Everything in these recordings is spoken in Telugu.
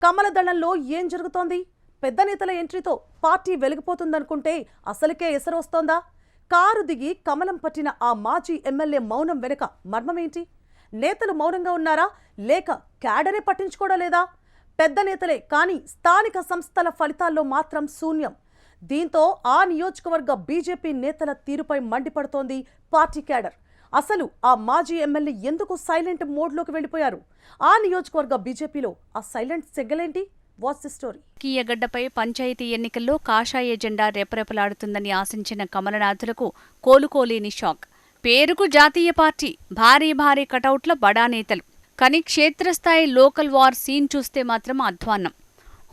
కమలదళంలో ఏం జరుగుతోంది? పెద్ద నేతల ఎంట్రీతో పార్టీ వెలిగిపోతుందనుకుంటే అసలుకే ఎసరొస్తోందా? కారు దిగి కమలం పట్టిన ఆ మాజీ ఎమ్మెల్యే మౌనం వెనుక మర్మమేంటి? నేతలు మౌనంగా ఉన్నారా లేక క్యాడరే పట్టించుకోవడం లేదా? పెద్ద నేతలే కానీ స్థానిక సంస్థల ఫలితాల్లో మాత్రం శూన్యం. దీంతో ఆ నియోజకవర్గ బీజేపీ నేతల తీరుపై మండిపడుతోంది పార్టీ క్యాడర్. అసలు ఆ మాజీ ఎమ్మెల్యే ఎందుకు సైలెంట్ మోడ్లోకి వెళ్ళిపోయారు? ఆ నియోజకవర్గ బీజేపీలో ఆ సైలెంట్ సెగ్గలేంటి? What's the story? కీయగడ్డపై పంచాయతీ ఎన్నికల్లో కాషాయ జెండా రెపరెపలాడుతుందని ఆశించిన కమలనాథులకు కోలుకోలేని షాక్. పేరుకు జాతీయ పార్టీ, భారీ భారీ కటౌట్ల బడా నేతలు, కానీ క్షేత్రస్థాయి లోకల్ వార్ సీన్ చూస్తే మాత్రం అధ్వాన్నం.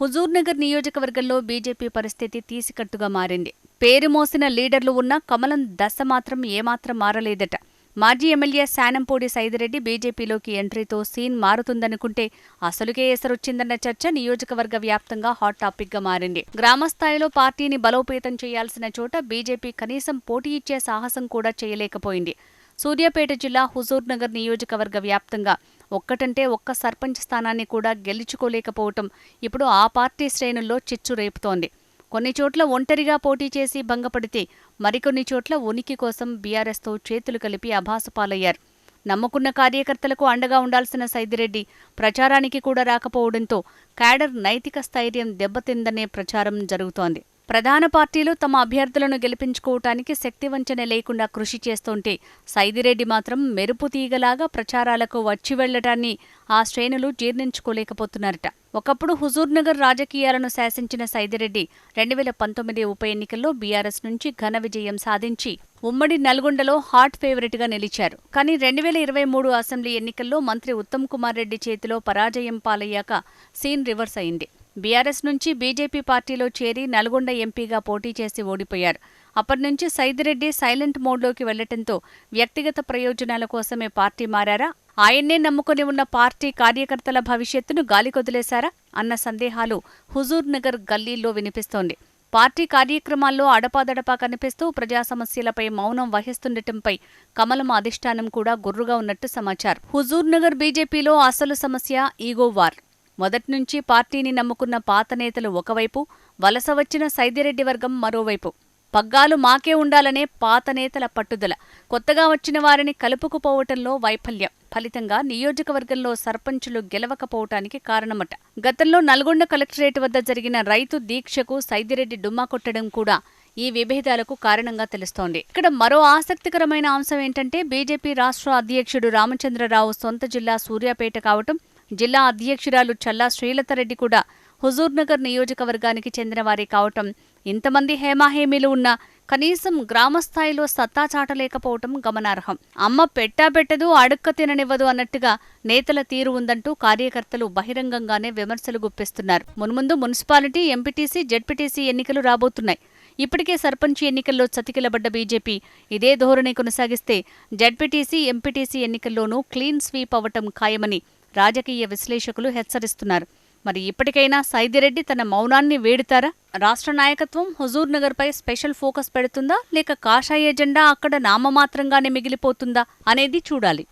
హుజూర్నగర్ నియోజకవర్గంలో బీజేపీ పరిస్థితి తీసికట్టుగా మారింది. పేరు మోసిన లీడర్లు ఉన్న కమలం దశ మాత్రం ఏమాత్రం మారలేదట. మాజీ ఎమ్మెల్యే శానంపూడి సైదిరెడ్డి బీజేపీలోకి ఎంట్రీతో సీన్ మారుతుందనుకుంటే అసలుకే ఎసరొచ్చిందన్న చర్చ నియోజకవర్గ వ్యాప్తంగా హాట్ టాపిక్గా మారింది. గ్రామస్థాయిలో పార్టీని బలోపేతం చేయాల్సిన చోట బీజేపీ కనీసం పోటీ ఇచ్చే సాహసం కూడా చేయలేకపోయింది. సూర్యాపేట జిల్లా హుజూర్నగర్ నియోజకవర్గ వ్యాప్తంగా ఒక్కటంటే ఒక్క సర్పంచ్ స్థానాన్ని కూడా గెలుచుకోలేకపోవటం ఇప్పుడు ఆ పార్టీ శ్రేణుల్లో చిచ్చు రేపుతోంది. కొన్ని చోట్ల ఒంటరిగా పోటీ చేసి భంగపడితే మరికొన్ని చోట్ల ఉనికి కోసం బీఆర్ఎస్తో చేతులు కలిపి అభాసుపాలయ్యారు. నమ్ముకున్న కార్యకర్తలకు అండగా ఉండాల్సిన సైదిరెడ్డి ప్రచారానికి కూడా రాకపోవడంతో క్యాడర్ నైతిక స్థైర్యం దెబ్బతిందనే ప్రచారం జరుగుతోంది. ప్రధాన పార్టీలు తమ అభ్యర్థులను గెలిపించుకోవటానికి శక్తివంచన లేకుండా కృషి చేస్తుంటే సైదిరెడ్డి మాత్రం మెరుపు తీగలాగా ప్రచారాలకు వచ్చి వెళ్లటాన్ని ఆ శ్రేణులు జీర్ణించుకోలేకపోతున్నారట. ఒకప్పుడు హుజూర్నగర్ రాజకీయాలను శాసించిన సైదిరెడ్డి 2019 ఉప ఎన్నికల్లో బీఆర్ఎస్ నుంచి ఘన విజయం సాధించి ఉమ్మడి నల్గొండలో హాట్ ఫేవరెట్గా నిలిచారు. కానీ 2023 అసెంబ్లీ ఎన్నికల్లో మంత్రి ఉత్తమ్ కుమార్ రెడ్డి చేతిలో పరాజయం పాలయ్యాక సీన్ రివర్స్ అయింది. బీఆర్ఎస్ నుంచి బీజేపీ పార్టీలో చేరి నల్గొండ ఎంపీగా పోటీ చేసి ఓడిపోయారు. అప్పటినుంచి సైదిరెడ్డి సైలెంట్ మోడ్లోకి వెళ్లటంతో వ్యక్తిగత ప్రయోజనాల కోసమే పార్టీ మారారా, ఆయన్నే నమ్ముకుని ఉన్న పార్టీ కార్యకర్తల భవిష్యత్తును గాలికొదిలేశారా అన్న సందేహాలు హుజూర్నగర్ గల్లీల్లో వినిపిస్తోంది. పార్టీ కార్యక్రమాల్లో అడపాదడపా కనిపిస్తూ ప్రజా సమస్యలపై మౌనం వహిస్తుండటంపై కమలం అధిష్టానం కూడా గుర్రుగా ఉన్నట్టు సమాచారం. హుజూర్నగర్ బీజేపీలో అసలు సమస్య ఈగో వార్. మొదట్నుంచి పార్టీని నమ్ముకున్న పాత నేతలు ఒకవైపు, వలస వచ్చిన సైదిరెడ్డి వర్గం మరోవైపు. పగ్గాలు మాకే ఉండాలనే పాత నేతల పట్టుదల, కొత్తగా వచ్చిన వారిని కలుపుకుపోవటంలో వైఫల్యం ఫలితంగా నియోజకవర్గంలో సర్పంచులు గెలవకపోవటానికి కారణమట. గతంలో నల్గొండ కలెక్టరేట్ వద్ద జరిగిన రైతు దీక్షకు సైదిరెడ్డి డుమ్మా కొట్టడం కూడా ఈ విభేదాలకు కారణంగా తెలుస్తోంది. ఇక్కడ మరో ఆసక్తికరమైన అంశం ఏంటంటే బీజేపీ రాష్ట్ర అధ్యక్షుడు రామచంద్రరావు సొంత జిల్లా సూర్యాపేట కావటం, జిల్లా అధ్యక్షురాలు చల్లా శ్రీలతారెడ్డి కూడా హుజూర్నగర్ నియోజకవర్గానికి చెందినవారే కావటం, ఇంతమంది హేమాహేమీలు ఉన్నా కనీసం గ్రామస్థాయిలో సత్తా చాటలేకపోవటం గమనార్హం. అమ్మ పెట్టదు అడుక్క తిననివ్వదు అన్నట్టుగా నేతల తీరు ఉందంటూ కార్యకర్తలు బహిరంగంగానే విమర్శలు గుప్పిస్తున్నారు. మున్ముందు మున్సిపాలిటీ, ఎంపీటీసీ, జెడ్పీటీసీ ఎన్నికలు రాబోతున్నాయి. ఇప్పటికే సర్పంచ్ ఎన్నికల్లో చతికిలబడ్డ బీజేపీ ఇదే ధోరణి కొనసాగిస్తే జెడ్పీటీసీ, ఎంపీటీసీ ఎన్నికల్లోనూ క్లీన్ స్వీప్ అవ్వటం ఖాయమని రాజకీయ విశ్లేషకులు హెచ్చరిస్తున్నారు. మరి ఇప్పటికైనా సైదిరెడ్డి తన మౌనాన్ని వేడుతారా? రాష్ట్ర నాయకత్వం హుజూర్నగర్పై స్పెషల్ ఫోకస్ పెడుతుందా లేక కాషాయ జెండా అక్కడ నామమాత్రంగానే మిగిలిపోతుందా అనేది చూడాలి.